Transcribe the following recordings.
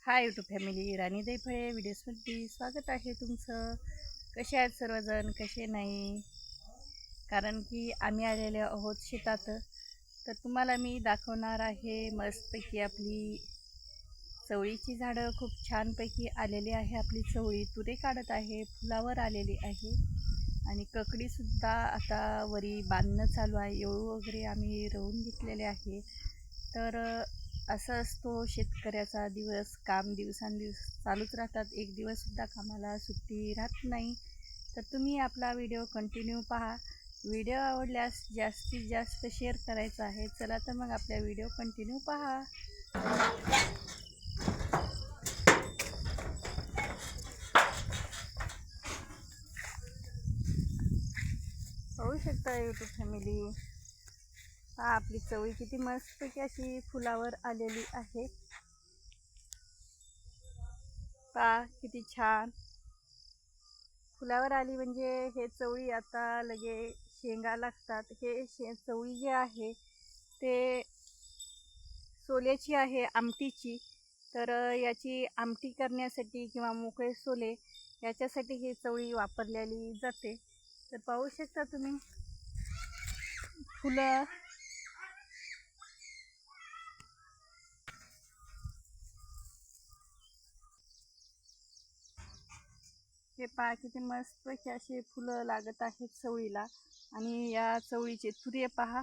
Hi YouTube family, राणी दैफळे व्हिडिओजमध्ये स्वागत आहे तुमचं. कसे आहेत सर्वजण, कसे नाही? कारण की आम्ही आलेले आहोत शेतात. तर तुम्हाला मी दाखवणार आहे मस्तपैकी आपली चवळीची झाडं खूप छानपैकी आलेली आहे. आपली चवळी तुरे काढत आहे, फुलावर आलेली आहे आणि ककडीसुद्धा आता वरी बांधणं चालू आहे. येळू वगैरे आम्ही रवून घेतलेले आहे. तर असं असतो शेतकऱ्याचा दिवस. काम दिवसांदिवस चालूच राहतात, एक दिवससुद्धा कामाला सुट्टी राहत नाही. तर तुम्ही आपला व्हिडिओ कंटिन्यू पहा. व्हिडिओ आवडल्यास जास्तीत जास्त शेअर करायचा आहे. चला तर मग आपल्या व्हिडिओ कंटिन्यू पहा. पाहू शकता यूट्यूब फॅमिली, पहा आपली चवळी किती मस्तपैकी अशी फुलावर आलेली आहे. पहा किती छान फुलावर आली. म्हणजे हे चवळी आता लगे शेंगा लागतात. हे चवळी जे आहे ते सोल्याची आहे, आमटीची. तर याची आमटी करण्यासाठी किंवा मोकळे सोले याच्यासाठी ही चवळी वापरलेली जाते. तर पाहू शकता तुम्ही फुलं. हे पहा किती मस्तपैकी असे फुलं लागत आहेत चवळीला. आणि या चवळीचे तुरे पहा,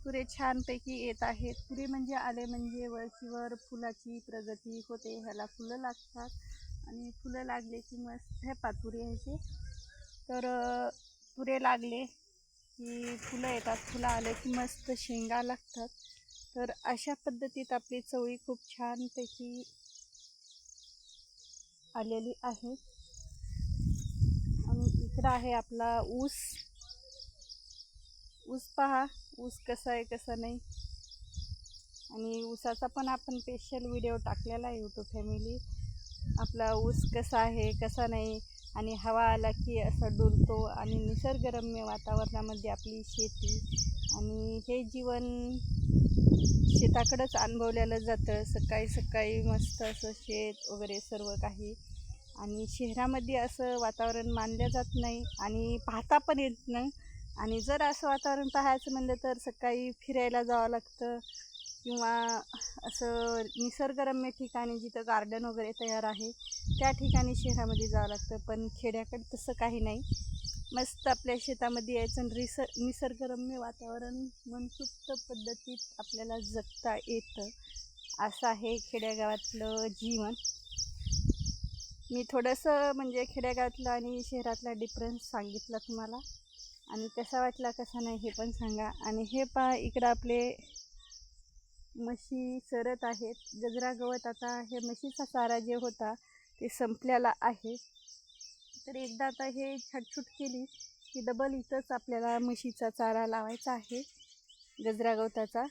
तुरे छानपैकी येत आहेत. तुरे म्हणजे आले म्हणजे वरचीवर फुलाची प्रगती होते, ह्याला फुलं लागतात. आणि फुलं लागले की मस्त हे पहा तुरे ह्याचे. तर तुरे लागले की फुलं येतात, फुलं आले की मस्त शेंगा लागतात. तर अशा पद्धतीत आपली चवळी खूप छानपैकी आलेली आहे. आणि इकडं आहे आपला ऊस. ऊस पहा, ऊस कसा आहे कसा नाही. आणि ऊसाचा पण आपण स्पेशल व्हिडिओ टाकलेला आहे यूट्यूब फॅमिली. आपला ऊस कसा आहे कसा नाही. आणि हवा आला की असा डुलतो. आणि निसर्गरम्य वातावरणामध्ये आपली शेती आणि हे जीवन शेताकडंच अनुभवलेलं जातं. सकाळी सकाळी मस्त असं शेत वगैरे सर्व काही. आणि शहरामध्ये असं वातावरण मानलं जात नाही आणि पाहता पण येत नाही. आणि जर असं वातावरण पाहायचं म्हणलं तर सकाळी फिरायला जावं लागतं किंवा असं निसर्गरम्य ठिकाणी जिथं गार्डन वगैरे तयार आहे त्या ठिकाणी शहरामध्ये जावं लागतं. पण खेड्याकडे तसं काही नाही. मस्त आपल्या शेतामध्ये यायचं आणि निसर्गरम्य वातावरण मनसोक्त पद्धतीत आपल्याला जगता येतं. असं आहे खेड्यागावातलं जीवन. मी थोडंसं म्हणजे खेड्यागावातलं आणि शहरातला डिफरन्स सांगितला तुम्हाला. आणि कसा वाटला कसा नाही हे पण सांगा. आणि हे पहा इकडं आपले म्हशी चरत आहेत. गजरा गवत आता हे म्हशीचा चारा जे होता ते संपलेला आहे. तर एकदा आता हे छाटछूट केली की डबल इथंच आपल्याला म्हशीचा चारा लावायचा आहे, गजरा गवताचा.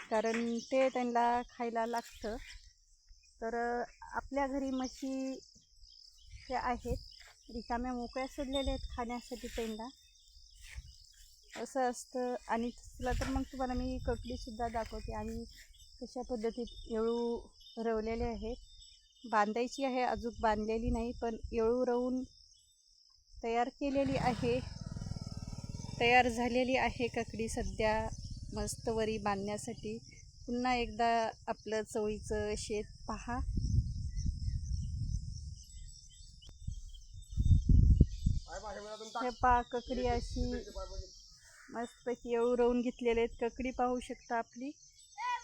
कारण ते त्यांना खायला लागतं. तर आपल्या घरी म्हशी हे आहेत रिकाम्या मोकळ्या सोडलेल्या आहेत खाण्यासाठी त्यांना, असं असतं. आणि तुला तर मग तुम्हाला मी ककडीसुद्धा दाखवते आम्ही कशा पद्धतीत येळू रवलेले आहेत. बांधायची आहे, अजून बांधलेली नाही, पण येळू रवून तयार केलेली आहे, तयार झालेली आहे ककडी सध्या मस्त वरी बांधण्यासाठी. पुन्हा एकदा आपलं चवळीचं शेत पहा. हे पहा ककडी अशी मस्तपैकी येळू रवून घेतलेले आहेत. ककडी पाहू शकता आपली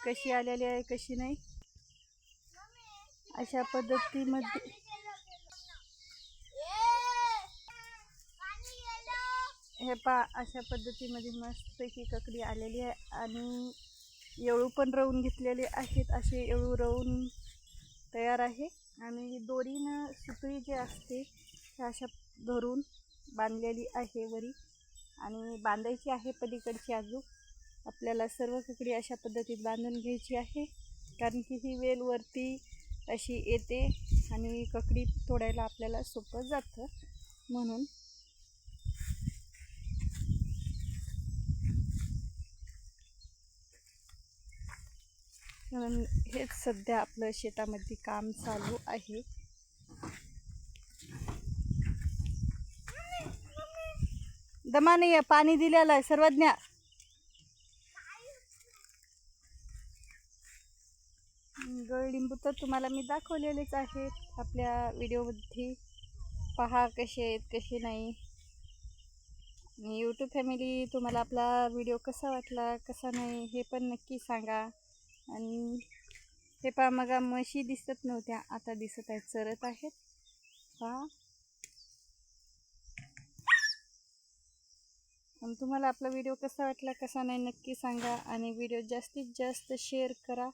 कशी आलेली आहे कशी नाही. अशा पद्धतीमध्ये हे पहा, अशा पद्धतीमध्ये मस्तपैकी ककडी आलेली आहे. आणि येळू पण रवून घेतलेले आहेत. असे येळू रवून तयार आहे. आणि दोरीनं सुतळी जी असते त्या अशा धरून बांधलेली आहे वरी. आणि बांधायची आहे पलीकडची अजून. आपल्याला सर्व ककडी अशा पद्धतीत बांधून घ्यायची आहे. कारण की ही वेल वरती अशी येते आणि ककडी तोडायला आपल्याला सोपं जातं म्हणून. म्हणून हेच सध्या आपलं शेतामध्ये काम चालू आहे. दमा नाही आहे, पाणी दिलेलं आहे सर्वज्ञ. गळलिंबू तर तुम्हाला मी दाखवलेलेच आहेत आपल्या व्हिडिओमध्ये. पहा कसे आहेत कसे नाही. यूट्यूब फॅमिली, तुम्हाला आपला व्हिडिओ कसा वाटला कसा नाही हे पण नक्की सांगा. आणि हे पहा, मग म्हशी दिसत नव्हत्या, आता दिसत आहेत, चरत आहेत. पहा, आणि तुम्हाला आपला व्हिडिओ कसा वाटला कसा नाही नक्की सांगा. आणि व्हिडिओ जास्तीत जास्त शेअर करा.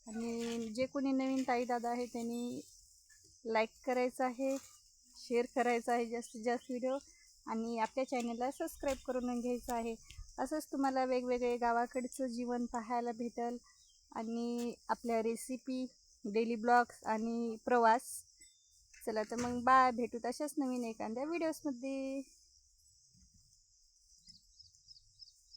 आणि जे कोणी नवीन ताई दादा आहे त्यांनी लाईक करायचं आहे, शेअर करायचं आहे जास्तीत जास्त व्हिडिओ. आणि आपल्या चॅनलला सबस्क्राईब करून घ्यायचं आहे. असंच तुम्हाला वेगवेगळे गावाकडचं जीवन पाहायला भेटेल. आणि आपल्या रेसिपी, डेली ब्लॉग्स आणि प्रवास. चला तर मग बाय, भेटू तशाच नवीन एखाद्या व्हिडिओजमध्ये.